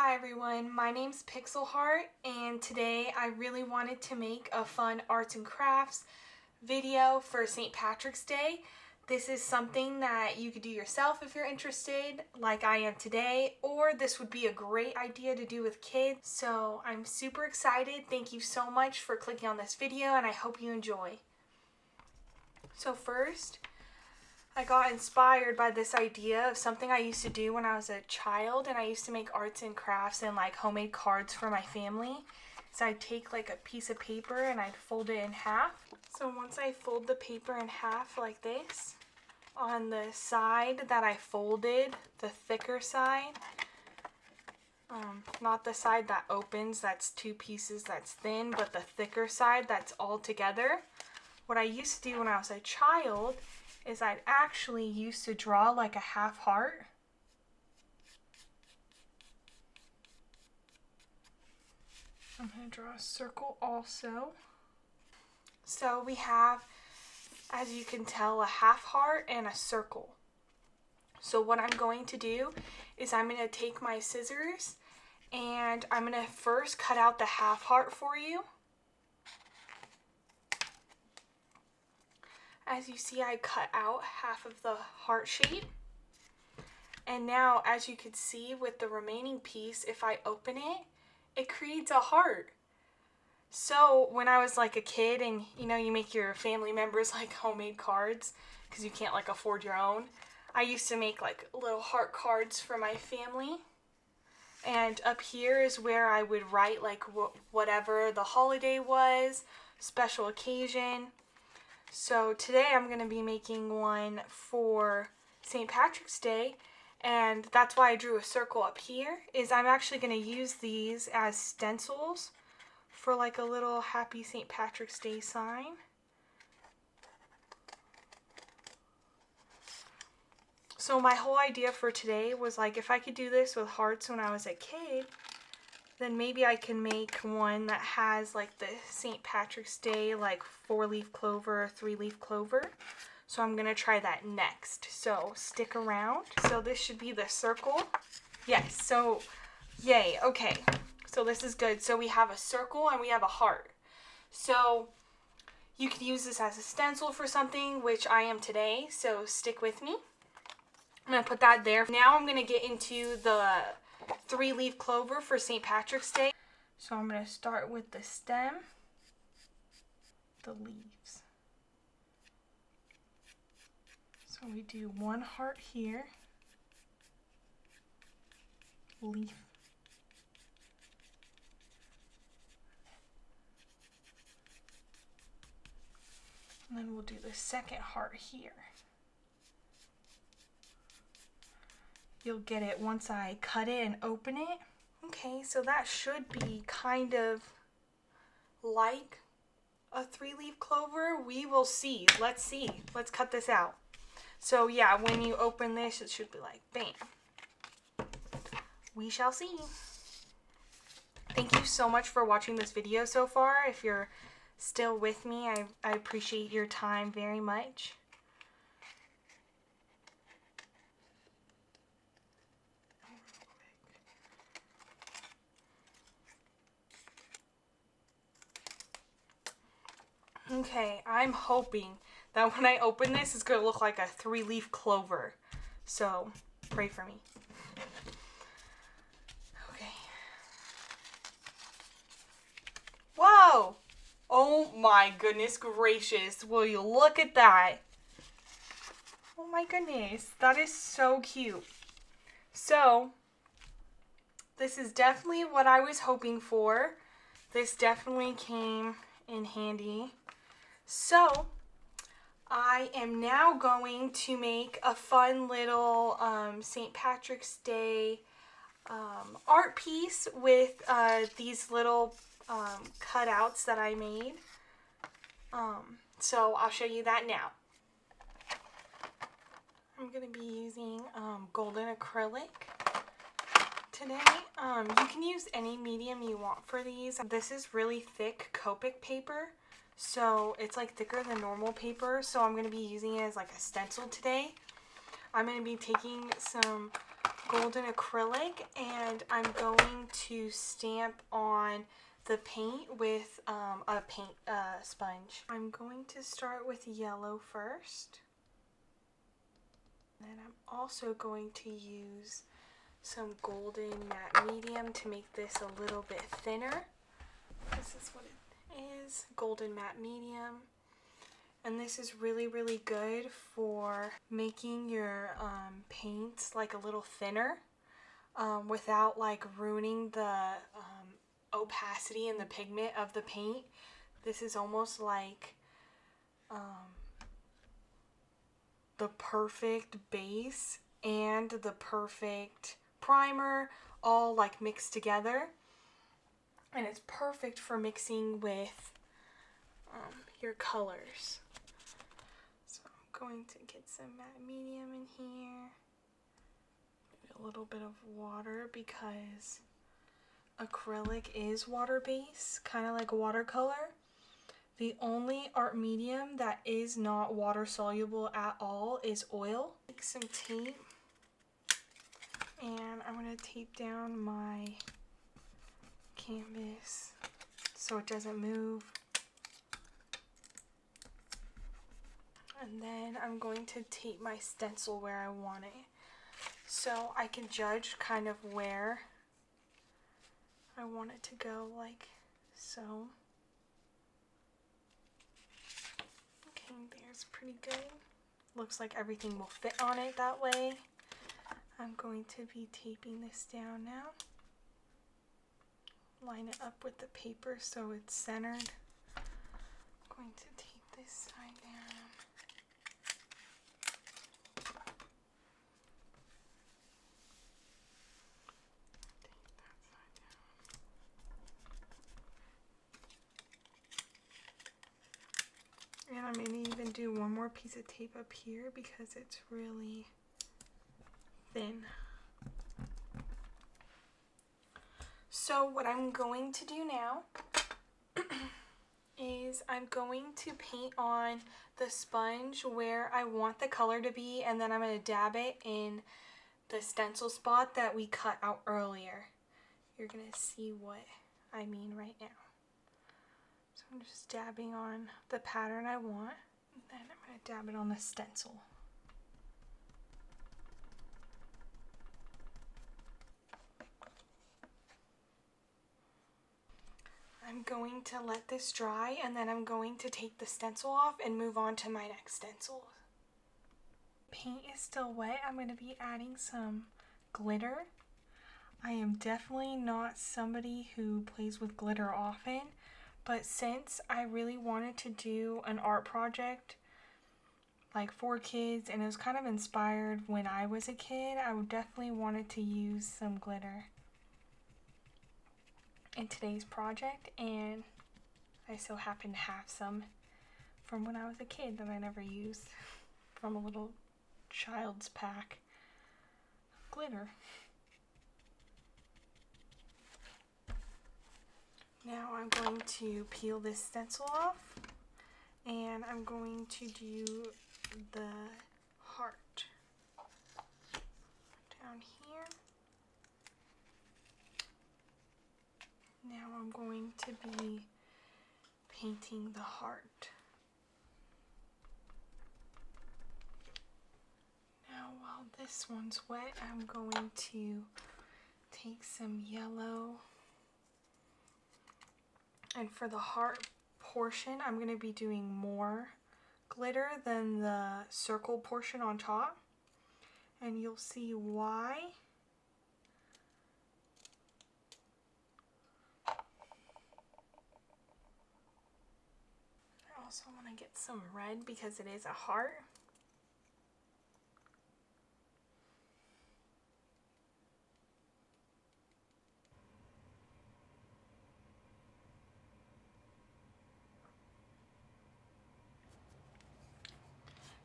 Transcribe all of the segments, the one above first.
Hi everyone, my name's Pixel Heart, and today I really wanted to make a fun arts and crafts video for St. Patrick's Day. This is something that you could do yourself if you're interested, like I am today, or this would be a great idea to do with kids. So I'm super excited. Thank you so much for clicking on this video, and I hope you enjoy. So first, I got inspired by this idea of something I used to do when I was a child, and I used to make arts and crafts and like homemade cards for my family. So I'd take like a piece of paper and I'd fold it in half. So once I fold the paper in half like this, on the side that I folded, the thicker side, not the side that opens, that's two pieces that's thin, but the thicker side that's all together. What I used to do when I was a child is I'd actually used to draw like a half heart. I'm going to draw a circle also. So we have, as you can tell, a half heart and a circle. So what I'm going to do is I'm going to take my scissors and I'm going to first cut out the half heart for you. As you see, I cut out half of the heart shape. And now, as you can see with the remaining piece, if I open it, it creates a heart. So when I was like a kid and you make your family members like homemade cards because you can't like afford your own, I used to make like little heart cards for my family. And up here is where I would write like whatever the holiday was, special occasion. So today I'm going to be making one for St. Patrick's Day, and that's why I drew a circle up here, is I'm actually going to use these as stencils for like a little happy St. Patrick's Day sign. So my whole idea for today was like if I could do this with hearts when I was a kid, then maybe I can make one that has like the St. Patrick's Day, like 4-leaf clover, 3-leaf clover. So I'm gonna try that next. So stick around. So this should be the circle. Yes, so yay, okay. So this is good. So we have a circle and we have a heart. So you could use this as a stencil for something, which I am today, so stick with me. I'm gonna put that there. Now I'm gonna get into the 3-leaf clover for St. Patrick's Day. So I'm going to start with the stem, the leaves. So we do one heart here, leaf, and then we'll do the second heart here. You'll get it once I cut it and open it. Okay, so that should be kind of like a 3-leaf clover. We will see. Let's see. Let's cut this out. So yeah, when you open this, it should be like bam. We shall see. Thank you so much for watching this video so far. If you're still with me, I appreciate your time very much. Okay, I'm hoping that when I open this, it's going to look like a 3-leaf clover. So, pray for me. Okay. Whoa! Oh my goodness gracious. Will you look at that? Oh my goodness. That is so cute. So, this is definitely what I was hoping for. This definitely came in handy. So, I am now going to make a fun little St. Patrick's Day art piece with these little cutouts that I made. So, I'll show you that now. I'm going to be using golden acrylic today. You can use any medium you want for these. This is really thick Copic paper. So it's like thicker than normal paper, so I'm going to be using it as like a stencil today. I'm going to be taking some golden acrylic, and I'm going to stamp on the paint with a paint sponge. I'm going to start with yellow first. Then I'm also going to use some golden matte medium to make this a little bit thinner. This is what it is, golden matte medium. And this is really, really good for making your paints like a little thinner without like ruining the opacity and the pigment of the paint. This is almost like the perfect base and the perfect primer all like mixed together, and it's perfect for mixing with your colors. So I'm going to get some matte medium in here, a little bit of water because acrylic is water based, kind of like watercolor. The only art medium that is not water soluble at all is oil. Take some tape, and I'm going to tape down my canvas so it doesn't move. And then I'm going to tape my stencil where I want it, so I can judge kind of where I want it to go, like so. Okay, there's pretty good. Looks like everything will fit on it that way. I'm going to be taping this down now. Line it up with the paper so it's centered. I'm going to tape this side down. And I'm going to even do one more piece of tape up here because it's really thin. So what I'm going to do now is I'm going to paint on the sponge where I want the color to be, and then I'm going to dab it in the stencil spot that we cut out earlier. You're going to see what I mean right now. So I'm just dabbing on the pattern I want, and then I'm going to dab it on the stencil. I'm going to let this dry, and then I'm going to take the stencil off and move on to my next stencil. Paint is still wet. I'm going to be adding some glitter. I am definitely not somebody who plays with glitter often, but since I really wanted to do an art project like for kids, and it was kind of inspired when I was a kid, I would definitely wanted to use some glitter in today's project, and I so happen to have some from when I was a kid that I never used from a little child's pack of glitter. Now I'm going to peel this stencil off, and I'm going to do the heart down here. Now I'm going to be painting the heart. Now while this one's wet, I'm going to take some yellow, and for the heart portion I'm going to be doing more glitter than the circle portion on top, and you'll see why. I also want to get some red because it is a heart.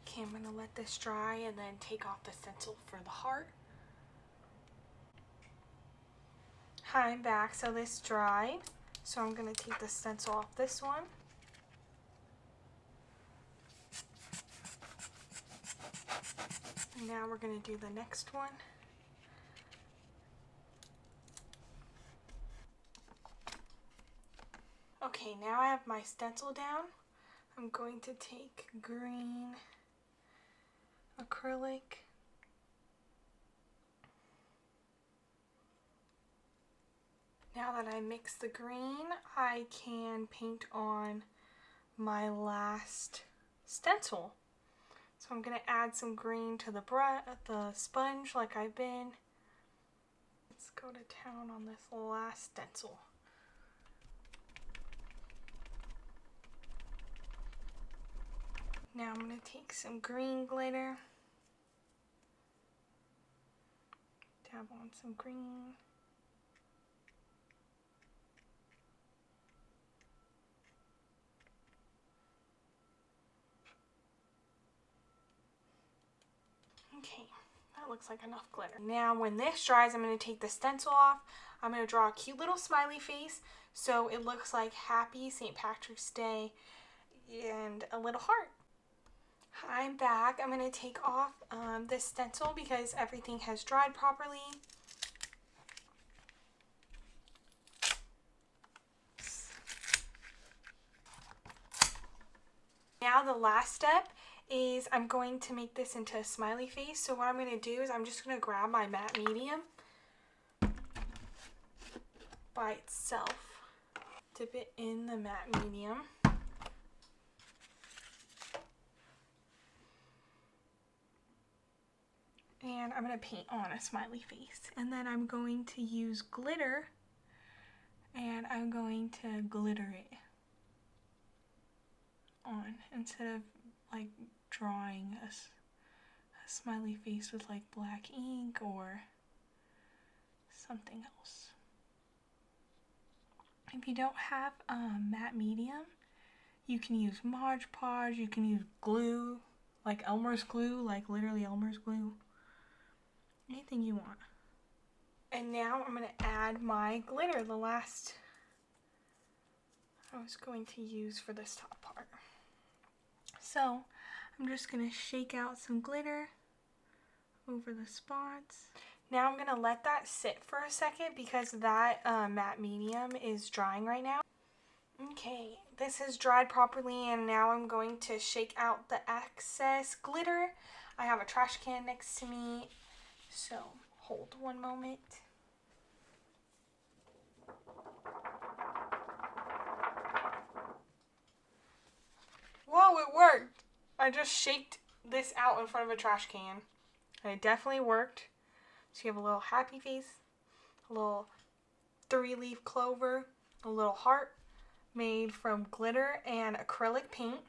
Okay, I'm going to let this dry and then take off the stencil for the heart. Hi, I'm back. So this dried, so I'm going to take the stencil off this one. And now we're going to do the next one. Okay, now I have my stencil down. I'm going to take green acrylic. Now that I mix the green, I can paint on my last stencil. So I'm going to add some green to the sponge like I've been. Let's go to town on this last stencil. Now I'm going to take some green glitter, dab on some green. Okay, that looks like enough glitter. Now when this dries, I'm going to take the stencil off. I'm going to draw a cute little smiley face so it looks like Happy St. Patrick's Day and a little heart. I'm back. I'm going to take off this stencil because everything has dried properly. Now the last step is I'm going to make this into a smiley face. So what I'm going to do is I'm just going to grab my matte medium by itself, dip it in the matte medium. And I'm going to paint on a smiley face. And then I'm going to use glitter and I'm going to glitter it on instead of like drawing a smiley face with like black ink or something else. If you don't have matte medium, you can use Mod Podge, you can use glue, like Elmer's glue, like literally Elmer's glue. Anything you want. And now I'm going to add my glitter, the last I was going to use for this top part. So I'm just going to shake out some glitter over the spots. Now I'm going to let that sit for a second because that matte medium is drying right now. Okay, this has dried properly and now I'm going to shake out the excess glitter. I have a trash can next to me. So, hold one moment. Whoa, it worked! I just shaked this out in front of a trash can. And it definitely worked. So you have a little happy face, a little 3-leaf clover, a little heart made from glitter and acrylic paint.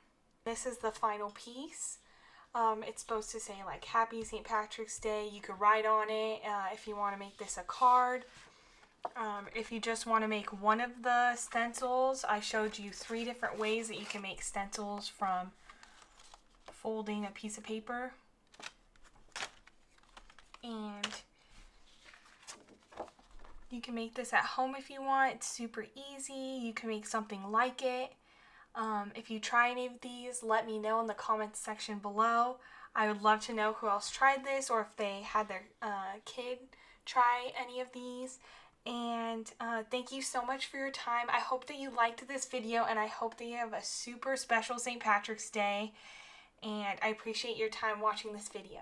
This is the final piece. It's supposed to say like Happy St. Patrick's Day. You could write on it if you want to make this a card. If you just want to make one of the stencils, I showed you 3 different ways that you can make stencils from folding a piece of paper. And you can make this at home if you want. It's super easy. You can make something like it. If you try any of these, let me know in the comments section below. I would love to know who else tried this or if they had their kid try any of these. And thank you so much for your time. I hope that you liked this video and I hope that you have a super special St. Patrick's Day. And I appreciate your time watching this video.